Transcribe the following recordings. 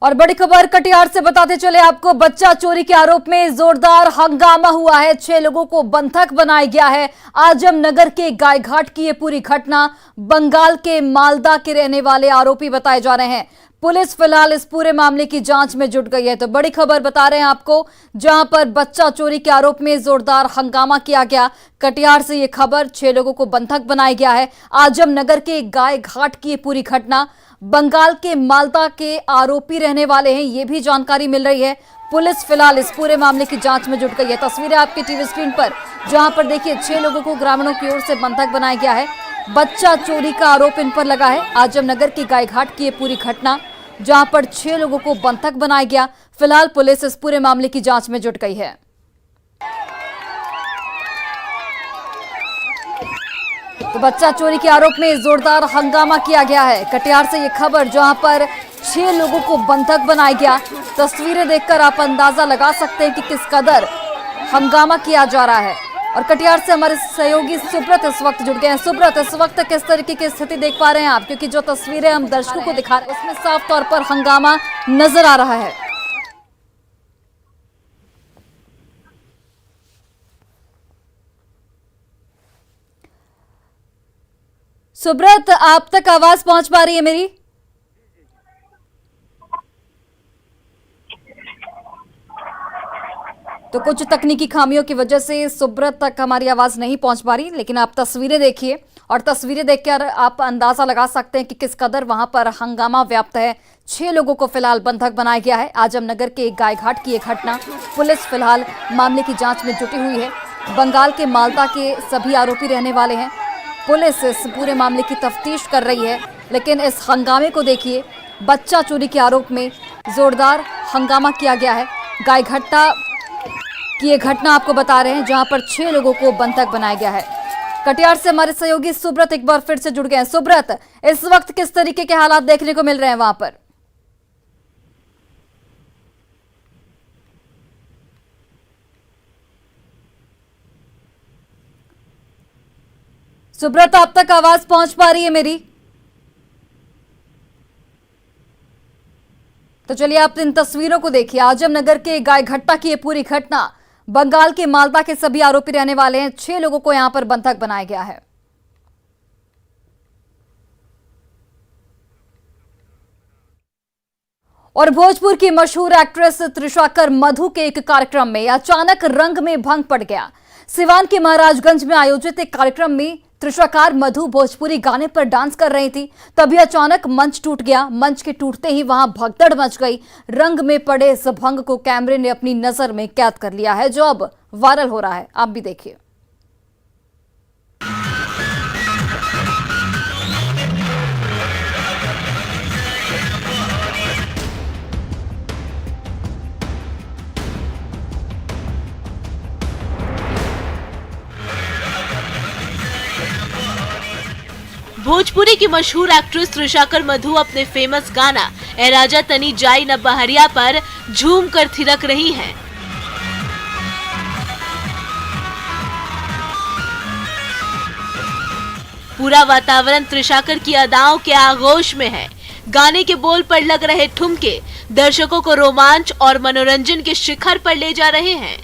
और बड़ी खबर कटिहार से बताते चले आपको, बच्चा चोरी के आरोप में जोरदार हंगामा हुआ है। 6 लोगों को बंधक बनाया गया है। आजमनगर के गायघाट की ये पूरी घटना बंगाल के मालदा के रहने वाले आरोपी बताए जा रहे हैं। पुलिस फिलहाल इस पूरे मामले की जांच में जुट गई है। तो बड़ी खबर बता रहे हैं आपको, जहां पर बच्चा चोरी के आरोप में जोरदार हंगामा किया गया। कटिहार से ये खबर, 6 लोगों को बंधक बनाया गया है। आजमनगर के गायघाट की ये पूरी घटना बंगाल के मालदा के आरोपी रहने वाले हैं, ये भी जानकारी मिल रही है। पुलिस फिलहाल इस पूरे मामले की जांच में जुट गई है। तस्वीरें आपकी टीवी स्क्रीन पर, जहां पर देखिए 6 लोगों को ग्रामीणों की ओर से बंधक बनाया गया है। बच्चा चोरी का आरोप इन पर लगा है। आजमनगर की गायघाट की ये पूरी घटना, जहां पर 6 लोगों को बंधक बनाया गया। फिलहाल पुलिस इस पूरे मामले की जांच में जुट गई है। तो बच्चा चोरी के आरोप में जोरदार हंगामा किया गया है। कटिहार से ये खबर, जहां पर 6 लोगों को बंधक बनाया गया। तस्वीरें देखकर आप अंदाजा लगा सकते हैं कि किस कदर हंगामा किया जा रहा है। और कटिहार से हमारे सहयोगी सुब्रत इस वक्त जुड़ गए हैं। सुब्रत, इस वक्त किस तरीके की स्थिति देख पा रहे हैं आप, क्योंकि जो तस्वीरें हम दर्शकों को दिखा रहे हैं उसमें साफ तौर पर हंगामा नजर आ रहा है। सुब्रत, आप तक आवाज पहुंच पा रही है मेरी? तो कुछ तकनीकी खामियों की वजह से सुब्रत तक हमारी आवाज नहीं पहुंच पा रही, लेकिन आप तस्वीरें देखिए और तस्वीरें देखकर आप अंदाजा लगा सकते हैं कि किस कदर वहां पर हंगामा व्याप्त है। 6 लोगों को फिलहाल बंधक बनाया गया है। आजमनगर के गायघाट की यह घटना, पुलिस फिलहाल मामले की जांच में जुटी हुई है। बंगाल के मालदा के सभी आरोपी रहने वाले हैं। पुलिस इस पूरे मामले की तफ्तीश कर रही है, लेकिन इस हंगामे को देखिए। बच्चा चोरी के आरोप में जोरदार हंगामा किया गया है। गायघाटा की ये घटना आपको बता रहे हैं, जहां पर 6 लोगों को बंधक बनाया गया है। कटिहार से हमारे सहयोगी सुब्रत एक बार फिर से जुड़ गए हैं। सुब्रत, इस वक्त किस तरीके के हालात देखने को मिल रहे हैं वहां पर? सुब्रत, आप तक आवाज पहुंच पा रही है मेरी? तो चलिए आप इन तस्वीरों को देखिए। आजमनगर के गायघाटा की ये पूरी घटना, बंगाल के मालदा के सभी आरोपी रहने वाले हैं। 6 लोगों को यहां पर बंधक बनाया गया है। और भोजपुर की मशहूर एक्ट्रेस त्रिशाकर मधु के एक कार्यक्रम में अचानक रंग में भंग पड़ गया। सिवान के महाराजगंज में आयोजित एक कार्यक्रम में त्रिशाकर मधु भोजपुरी गाने पर डांस कर रही थी, तभी अचानक मंच टूट गया। मंच के टूटते ही वहां भगदड़ मच गई। रंग में पड़े इस भंग को कैमरे ने अपनी नजर में कैद कर लिया है, जो अब वायरल हो रहा है। आप भी देखिए। भोजपुरी की मशहूर एक्ट्रेस त्रिशाकर मधु अपने फेमस गाना ए राजा तनी जाई न बहरिया पर झूम कर थिरक रही हैं। पूरा वातावरण त्रिशाकर की अदाओं के आगोश में है। गाने के बोल पर लग रहे ठुमके दर्शकों को रोमांच और मनोरंजन के शिखर पर ले जा रहे हैं।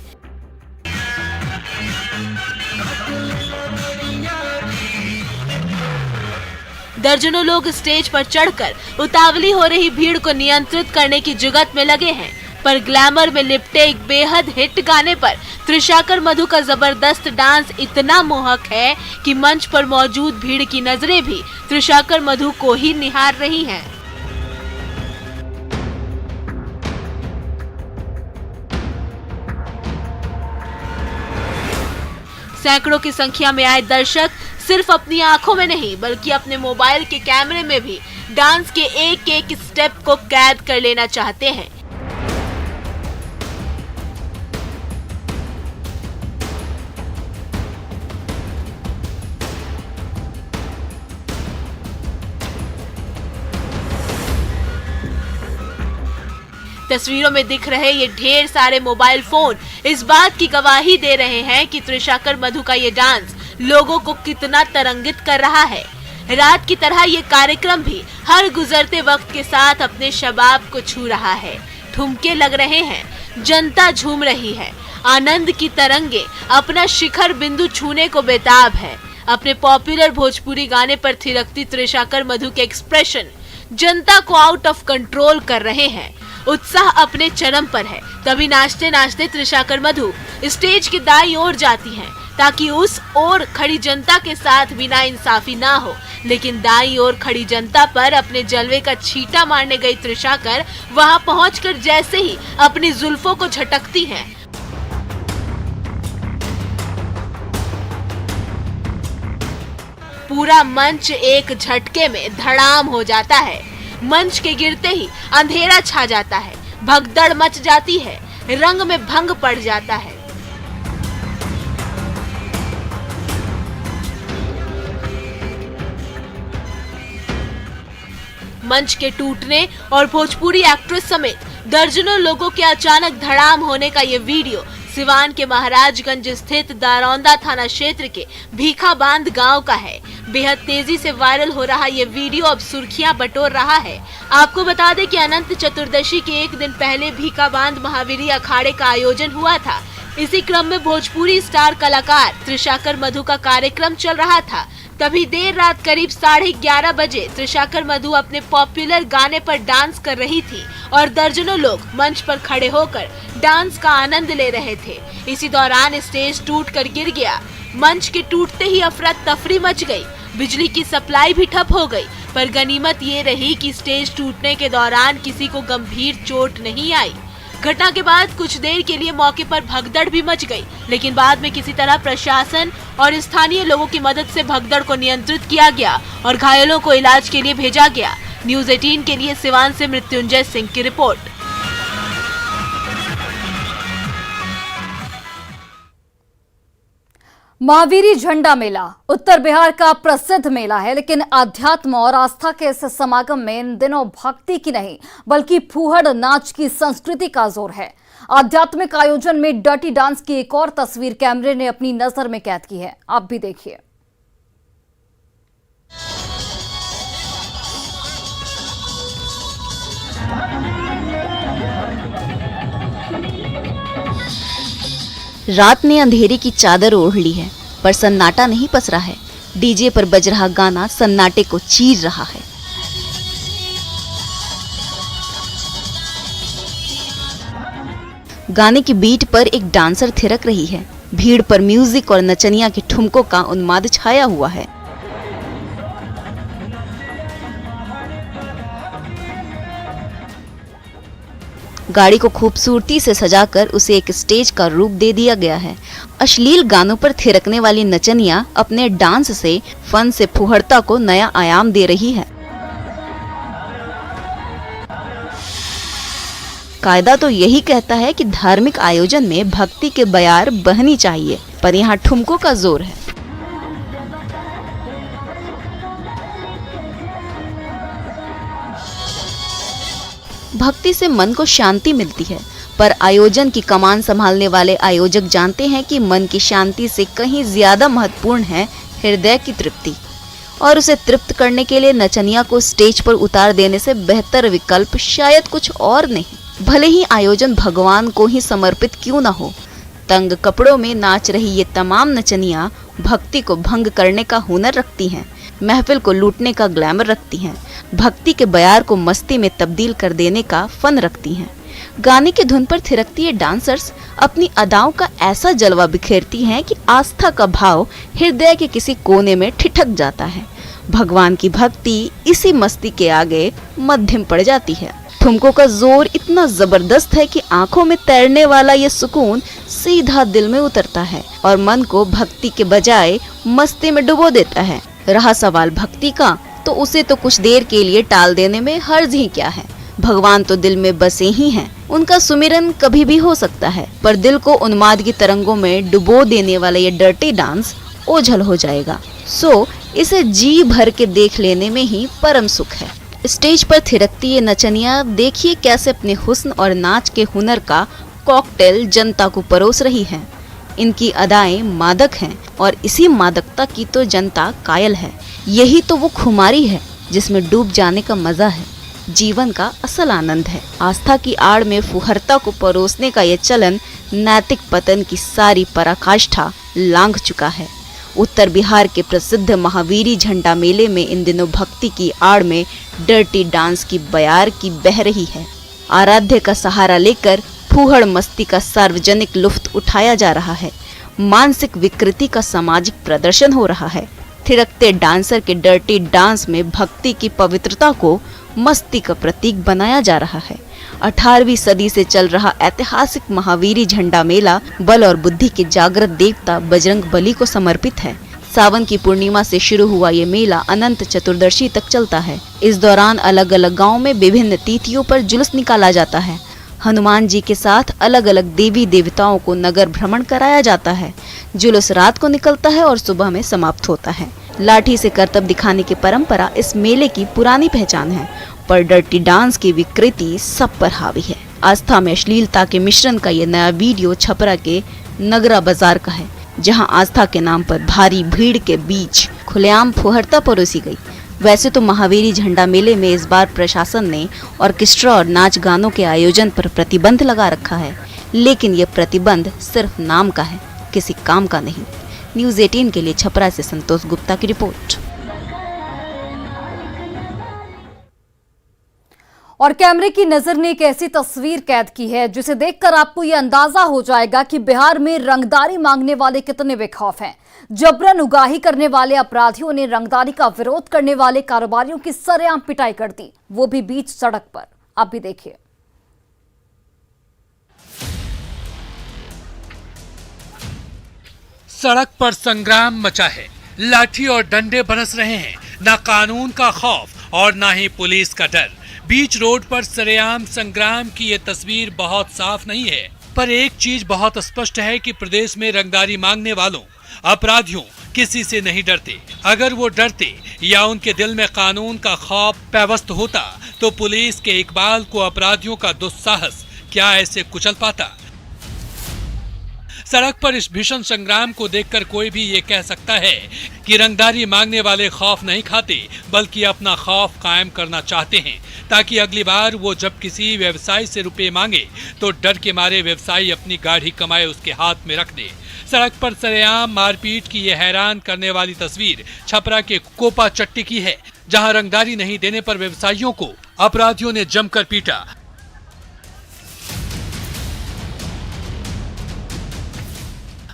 दर्जनों लोग स्टेज पर चढ़कर उतावली हो रही भीड़ को नियंत्रित करने की जुगत में लगे हैं, पर ग्लैमर में लिपटे एक बेहद हिट गाने पर त्रिशाकर मधु का जबरदस्त डांस इतना मोहक है कि मंच पर मौजूद भीड़ की नजरें भी त्रिशाकर मधु को ही निहार रही हैं। सैकड़ों की संख्या में आए दर्शक सिर्फ अपनी आंखों में नहीं, बल्कि अपने मोबाइल के कैमरे में भी डांस के एक एक स्टेप को कैद कर लेना चाहते हैं। तस्वीरों में दिख रहे ये ढेर सारे मोबाइल फोन इस बात की गवाही दे रहे हैं कि त्रिशाकर मधु का ये डांस लोगों को कितना तरंगित कर रहा है। रात की तरह ये कार्यक्रम भी हर गुजरते वक्त के साथ अपने शबाब को छू रहा है। ठुमके लग रहे हैं, जनता झूम रही है, आनंद की तरंगे अपना शिखर बिंदु छूने को बेताब है। अपने पॉपुलर भोजपुरी गाने पर थिरकती त्रिशाकर मधु के एक्सप्रेशन जनता को आउट ऑफ कंट्रोल कर रहे हैं। उत्साह अपने चरम पर है। तभी नाचते नाचते त्रिशाकर मधु स्टेज की दाईं ओर जाती हैं ताकि उस ओर खड़ी जनता के साथ बिना इंसाफी ना हो। लेकिन दाईं ओर खड़ी जनता पर अपने जलवे का छींटा मारने गई त्रिशाकर वहां पहुंचकर जैसे ही अपनी जुल्फों को झटकती हैं, पूरा मंच एक झटके में धड़ाम हो जाता है। मंच के गिरते ही अंधेरा छा जाता है, भगदड़ मच जाती है, रंग में भंग पड़ जाता है। मंच के टूटने और भोजपुरी एक्ट्रेस समेत दर्जनों लोगों के अचानक धड़ाम होने का ये वीडियो सिवान के महाराजगंज स्थित दारौंदा थाना क्षेत्र के भीखा बांध गांव का है। बेहद तेजी से वायरल हो रहा ये वीडियो अब सुर्खियां बटोर रहा है। आपको बता दें कि अनंत चतुर्दशी के एक दिन पहले भीखा बांध महावीरी अखाड़े का आयोजन हुआ था। इसी क्रम में भोजपुरी स्टार कलाकार त्रिशाकर मधु का कार्यक्रम चल रहा था। तभी देर रात करीब 11:30 बजे त्रिशाकर मधु अपने पॉपुलर गाने पर डांस कर रही थी और दर्जनों लोग मंच पर खड़े होकर डांस का आनंद ले रहे थे। इसी दौरान स्टेज टूटकर गिर गया। मंच के टूटते ही अफरा तफरी मच गई, बिजली की सप्लाई भी ठप हो गई। पर गनीमत ये रही कि स्टेज टूटने के दौरान किसी को गंभीर चोट नहीं आई। घटना के बाद कुछ देर के लिए मौके पर भगदड़ भी मच गई, लेकिन बाद में किसी तरह प्रशासन और स्थानीय लोगों की मदद से भगदड़ को नियंत्रित किया गया और घायलों को इलाज के लिए भेजा गया। न्यूज़ 18 के लिए सिवान से मृत्युंजय सिंह की रिपोर्ट। महावीरी झंडा मेला उत्तर बिहार का प्रसिद्ध मेला है, लेकिन अध्यात्म और आस्था के इस समागम में इन दिनों भक्ति की नहीं बल्कि फूहड़ नाच की संस्कृति का जोर है। आध्यात्मिक आयोजन में डर्टी डांस की एक और तस्वीर कैमरे ने अपनी नजर में कैद की है, आप भी देखिए। रात ने अंधेरे की चादर ओढ़ ली है, पर सन्नाटा नहीं पसरा है। डीजे पर बज रहा गाना सन्नाटे को चीर रहा है। गाने की बीट पर एक डांसर थिरक रही है। भीड़ पर म्यूजिक और नचनिया के ठुमकों का उन्माद छाया हुआ है। गाड़ी को खूबसूरती से सजाकर उसे एक स्टेज का रूप दे दिया गया है। अश्लील गानों पर थिरकने वाली नचनिया अपने डांस से फन से फुहड़ता को नया आयाम दे रही है। कायदा तो यही कहता है कि धार्मिक आयोजन में भक्ति के बयार बहनी चाहिए, पर यहाँ ठुमकों का जोर है। भक्ति से मन को शांति मिलती है, पर आयोजन की कमान संभालने वाले आयोजक जानते हैं कि मन की शांति से कहीं ज्यादा महत्वपूर्ण है हृदय की तृप्ति, और उसे तृप्त करने के लिए नचनिया को स्टेज पर उतार देने से बेहतर विकल्प शायद कुछ और नहीं। भले ही आयोजन भगवान को ही समर्पित क्यों न हो, तंग कपड़ों में नाच रही ये तमाम नचनिया भक्ति को भंग करने का हुनर रखती हैं, महफिल को लूटने का ग्लैमर रखती हैं, भक्ति के बयार को मस्ती में तब्दील कर देने का फन रखती हैं। गाने की धुन पर थिरकती ये डांसर्स अपनी अदाओं का ऐसा जलवा बिखेरती हैं कि आस्था का भाव हृदय के किसी कोने में ठिठक जाता है। भगवान की भक्ति इसी मस्ती के आगे मध्यम पड़ जाती है। ठुमकों का जोर इतना जबरदस्त है कि आंखों में तैरने वाला ये सुकून सीधा दिल में उतरता है और मन को भक्ति के बजाय मस्ती में डुबो देता है। रहा सवाल भक्ति का, तो उसे तो कुछ देर के लिए टाल देने में हर्ज ही क्या है। भगवान तो दिल में बसे ही हैं, उनका सुमिरन कभी भी हो सकता है, पर दिल को उन्माद की तरंगों में डुबो देने वाला ये डर्टी डांस ओझल हो जाएगा। सो इसे जी भर के देख लेने में ही परम सुख है। स्टेज पर थिरकती ये नचनिया देखिए कैसे अपने हुस्न और नाच के हुनर का कॉकटेल जनता को परोस रही है। इनकी अदाएं मादक हैं और इसी मादकता की तो जनता कायल है। यही तो वो खुमारी है जिसमें डूब जाने का मजा है, जीवन का असल आनंद है। आस्था की आड़ में फुहरता को परोसने का ये चलन नैतिक पतन की सारी पराकाष्ठा लांघ चुका है। उत्तर बिहार के प्रसिद्ध महावीरी झंडा मेले में इन दिनों भक्ति की आड़ में डर्टी डांस की बयार की बह रही है। आराध्य का सहारा लेकर फूहड़ मस्ती का सार्वजनिक लुफ्त उठाया जा रहा है। मानसिक विकृति का सामाजिक प्रदर्शन हो रहा है। थिरकते डांसर के डर्टी डांस में भक्ति की पवित्रता को मस्ती का प्रतीक बनाया जा रहा है। 18वीं सदी से चल रहा ऐतिहासिक महावीरी झंडा मेला बल और बुद्धि के जागृत देवता बजरंग बली को समर्पित है। सावन की पूर्णिमा से शुरू हुआ ये मेला अनंत चतुर्दशी तक चलता है। इस दौरान अलग अलग गांवों में विभिन्न तिथियों पर जुलूस निकाला जाता है। हनुमान जी के साथ अलग अलग देवी देवताओं को नगर भ्रमण कराया जाता है। जुलूस रात को निकलता है और सुबह में समाप्त होता है। लाठी से करतब दिखाने की परंपरा इस मेले की पुरानी पहचान है, पर डर्टी डांस की विकृति सब पर हावी है। आस्था में अश्लीलता के मिश्रण का ये नया वीडियो छपरा के नगरा बाजार का है, जहां आस्था के नाम पर भारी भीड़ के बीच खुलेआम फुहरता परोसी गई। वैसे तो महावीरी झंडा मेले में इस बार प्रशासन ने ऑर्केस्ट्रा और नाच गानों के आयोजन पर प्रतिबंध लगा रखा है, लेकिन ये प्रतिबंध सिर्फ नाम का है, किसी काम का नहीं। न्यूज़ 18 के लिए छपरा से संतोष गुप्ता की रिपोर्ट। और कैमरे की नजर ने एक ऐसी तस्वीर कैद की है जिसे देखकर आपको यह अंदाजा हो जाएगा कि बिहार में रंगदारी मांगने वाले कितने बेखौफ हैं। जबरन उगाही करने वाले अपराधियों ने रंगदारी का विरोध करने वाले कारोबारियों की सरेआम पिटाई कर दी, वो भी बीच सड़क पर। आप भी देखिए। सड़क पर संग्राम मचा है। लाठी और डंडे बरस रहे हैं। ना कानून का खौफ और ना ही पुलिस का डर। बीच रोड पर सरेआम संग्राम की ये तस्वीर बहुत साफ नहीं है, पर एक चीज बहुत स्पष्ट है कि प्रदेश में रंगदारी मांगने वालों, अपराधियों किसी से नहीं डरते। अगर वो डरते या उनके दिल में कानून का खौफ पैवस्त होता तो पुलिस के इकबाल को अपराधियों का दुस्साहस क्या ऐसे कुचल पाता। सड़क पर इस भीषण संग्राम को देखकर कोई भी ये कह सकता है कि रंगदारी मांगने वाले खौफ नहीं खाते, बल्कि अपना खौफ कायम करना चाहते हैं, ताकि अगली बार वो जब किसी व्यवसायी से रुपए मांगे तो डर के मारे व्यवसायी अपनी गाढ़ी कमाए उसके हाथ में रख दे। सड़क पर सरेआम मारपीट की ये हैरान करने वाली तस्वीर छपरा के कोपा चट्टी की है, जहां रंगदारी नहीं देने पर व्यवसायियों को अपराधियों ने जमकर पीटा।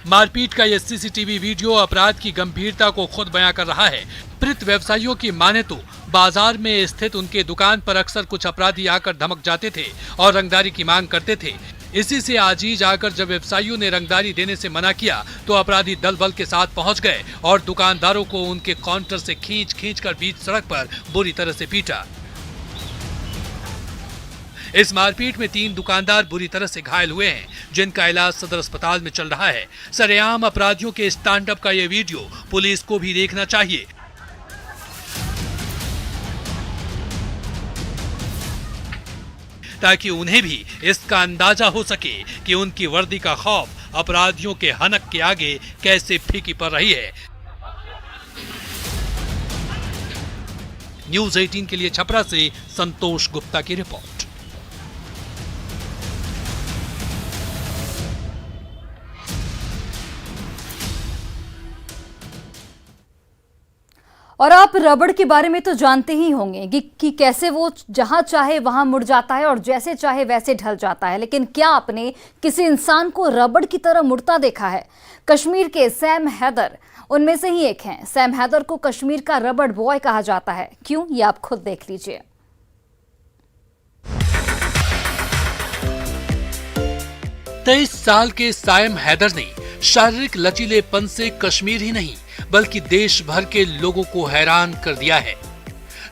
मारपीट का यह सीसीटीवी वीडियो अपराध की गंभीरता को खुद बयां कर रहा है। पीड़ित व्यवसायियों की माने तो बाजार में स्थित उनके दुकान पर अक्सर कुछ अपराधी आकर धमक जाते थे और रंगदारी की मांग करते थे। इसी से आजीज आकर जब व्यवसायियों ने रंगदारी देने से मना किया तो अपराधी दल बल के साथ पहुंच गए और दुकानदारों को उनके काउंटर से खींच कर बीच सड़क पर बुरी तरह से पीटा। इस मारपीट में 3 दुकानदार बुरी तरह से घायल हुए हैं, जिनका इलाज सदर अस्पताल में चल रहा है। सरेआम अपराधियों के स्टैंड अप का यह वीडियो पुलिस को भी देखना चाहिए। ताकि उन्हें भी इसका अंदाजा हो सके कि उनकी वर्दी का खौफ अपराधियों के हनक के आगे कैसे फीकी पड़ रही है। न्यूज़ 18 के लिए छपरा से संतोष गुप्ता की रिपोर्ट। और आप रबड़ के बारे में तो जानते ही होंगे कि कैसे वो जहां चाहे वहां मुड़ जाता है और जैसे चाहे वैसे ढल जाता है। लेकिन क्या आपने किसी इंसान को रबड़ की तरह मुड़ता देखा है? कश्मीर के सैम हैदर उनमें से ही एक हैं। सैम हैदर को कश्मीर का रबड़ बॉय कहा जाता है। क्यों, ये आप खुद देख लीजिए। 23 साल के सैम हैदर ने शारीरिक लचीलेपन से कश्मीर ही नहीं बल्कि देश भर के लोगों को हैरान कर दिया है।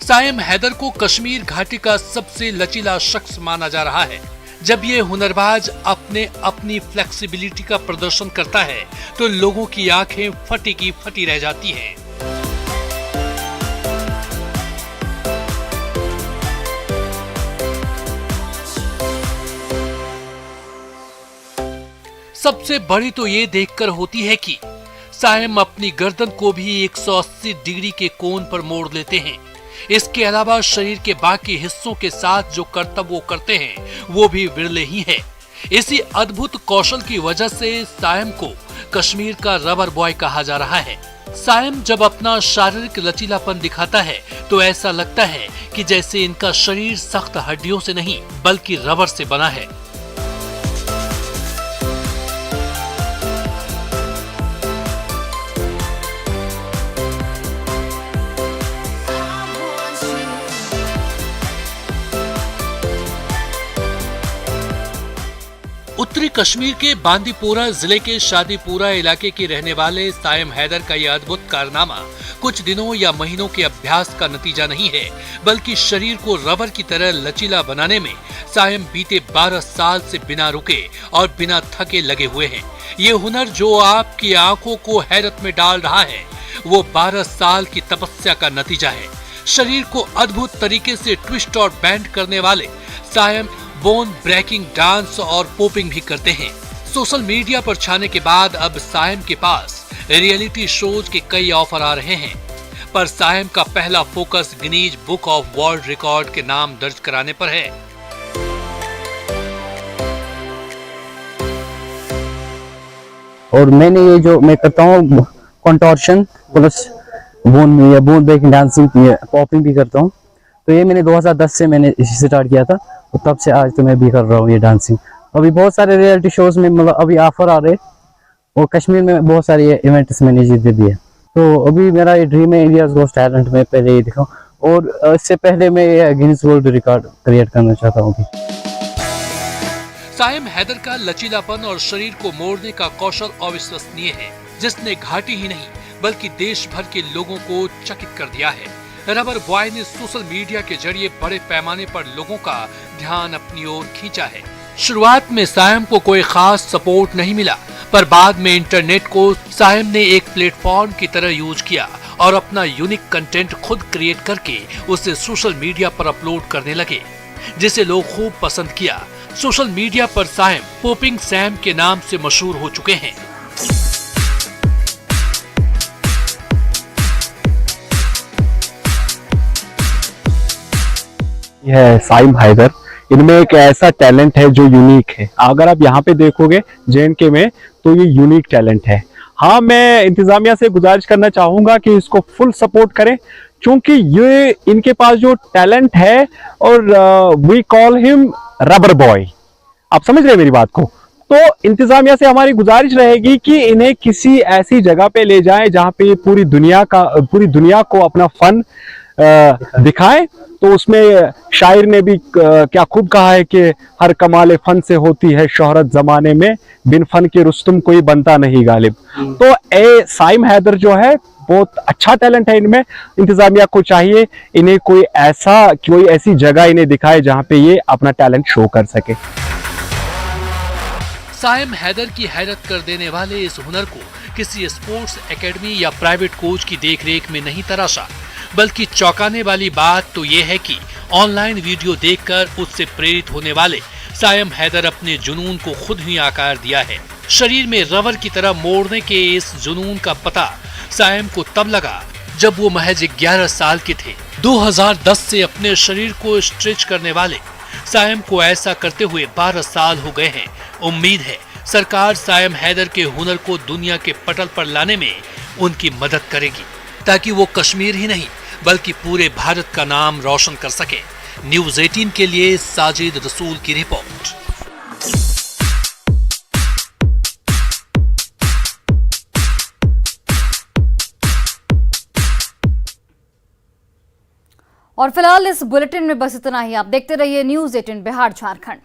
सैम हैदर को कश्मीर घाटी का सबसे लचीला शख्स माना जा रहा है। जब ये हुनरबाज अपनी फ्लेक्सिबिलिटी का प्रदर्शन करता है तो लोगों की आंखें फटी की फटी रह जाती हैं। सबसे बड़ी तो ये देखकर होती है कि सायम अपनी गर्दन को भी 180 डिग्री के कोण पर मोड़ लेते हैं। इसके अलावा शरीर के बाकी हिस्सों के साथ जो करतब वो करते हैं वो भी विरले ही है। इसी अद्भुत कौशल की वजह से सायम को कश्मीर का रबर बॉय कहा जा रहा है। सायम जब अपना शारीरिक लचीलापन दिखाता है तो ऐसा लगता है कि जैसे इनका शरीर सख्त हड्डियों से नहीं बल्कि रबर से बना है। उत्तरी कश्मीर के बांदीपोरा जिले के शादीपुरा इलाके के रहने वाले सायम हैदर का यह अद्भुत कारनामा कुछ दिनों या महीनों के अभ्यास का नतीजा नहीं है, बल्कि शरीर को रबर की तरह लचीला बनाने में सायम बीते 12 साल से बिना रुके और बिना थके लगे हुए हैं। ये हुनर जो आपकी आंखों को हैरत में डाल रहा है वो 12 साल की तपस्या का नतीजा है। शरीर को अद्भुत तरीके से ट्विस्ट और बैंड करने वाले सायम बोन ब्रेकिंग डांस और पॉपिंग भी करते हैं। सोशल मीडिया पर छाने के बाद अब सायम के पास रियलिटी शोज के कई ऑफर आ रहे हैं, पर सायम का पहला focus Guinness book of world record के नाम दर्ज कराने पर है। और मैंने ये जो मैं करता हूँ contortion plus bone breaking dancing popping भी करता हूँ। तो ये मैंने 2010 से मैंने स्टार्ट किया था, तो तब से आज तो मैं भी कर रहा हूँ ये डांसिंग। अभी बहुत सारे रियलिटी शोज में मतलब अभी ऑफर आ रहे और कश्मीर में बहुत सारे इवेंट्स मैंने जीत दिए। तो अभी मेरा ये ड्रीम है इंडियाज गोस्ट टैलेंट में पहले ये दिखाऊं, और इससे पहले मैं ये गिनीज वर्ल्ड रिकॉर्ड क्रिएट करना चाहता हूँ। सायम हैदर का लचीलापन और शरीर को मोड़ने का कौशल अविश्वसनीय है, जिसने घाटी ही नहीं बल्कि देश भर के लोगों को चकित कर दिया है। रबर बॉय ने सोशल मीडिया के जरिए बड़े पैमाने पर लोगों का ध्यान अपनी ओर खींचा है। शुरुआत में सायम को कोई खास सपोर्ट नहीं मिला, पर बाद में इंटरनेट को सायम ने एक प्लेटफॉर्म की तरह यूज किया और अपना यूनिक कंटेंट खुद क्रिएट करके उसे सोशल मीडिया पर अपलोड करने लगे, जिसे लोग खूब पसंद किया। सोशल मीडिया पर सायम पॉपिंग सैम के नाम से मशहूर हो चुके हैं। यह सायम हैदर, इनमें एक ऐसा टैलेंट है जो यूनिक है। अगर आप यहाँ पे देखोगे JNK में तो ये यूनिक टैलेंट है। हाँ, मैं इंतजामिया से गुजारिश करना चाहूंगा कि इसको फुल सपोर्ट करें, क्योंकि ये इनके पास जो टैलेंट है और we call him rubber boy. आप समझ रहे हैं मेरी बात को? तो इंतजामिया से हमारी गुजारिश रहेगी कि इन्हें किसी ऐसी जगह पे ले जाएं जहाँ पे पूरी दुनिया को अपना फन दिखाएं। तो उसमें शायर ने भी क्या खूब कहा है कि हर कमाले फन से होती है शोहरत जमाने में, बिन फन के रुस्तम कोई बनता नहीं गालिब। तो सायम हैदर जो है बहुत अच्छा टैलेंट है इनमें। इंतजामिया को चाहिए इन्हें कोई ऐसी जगह इन्हें दिखाए जहां पे ये अपना टैलेंट शो कर सके। सायम हैदर की हैरत कर देने वाले इस हुनर को किसी स्पोर्ट्स एकेडमी या प्राइवेट कोच की देखरेख में नहीं तराशा, बल्कि चौंकाने वाली बात तो ये है कि ऑनलाइन वीडियो देखकर उससे प्रेरित होने वाले सायम हैदर अपने जुनून को खुद ही आकार दिया है। शरीर में रबर की तरह मोड़ने के इस जुनून का पता सायम को तब लगा जब वो महज 11 साल के थे। 2010 से अपने शरीर को स्ट्रेच करने वाले सायम को ऐसा करते हुए 12 साल हो गए हैं। उम्मीद है सरकार सायम हैदर के हुनर को दुनिया के पटल पर लाने में उनकी मदद करेगी, ताकि वो कश्मीर ही नहीं बल्कि पूरे भारत का नाम रोशन कर सके। न्यूज़ 18 के लिए साजिद रसूल की रिपोर्ट। और फिलहाल इस बुलेटिन में बस इतना ही। आप देखते रहिए न्यूज़ 18 बिहार झारखंड।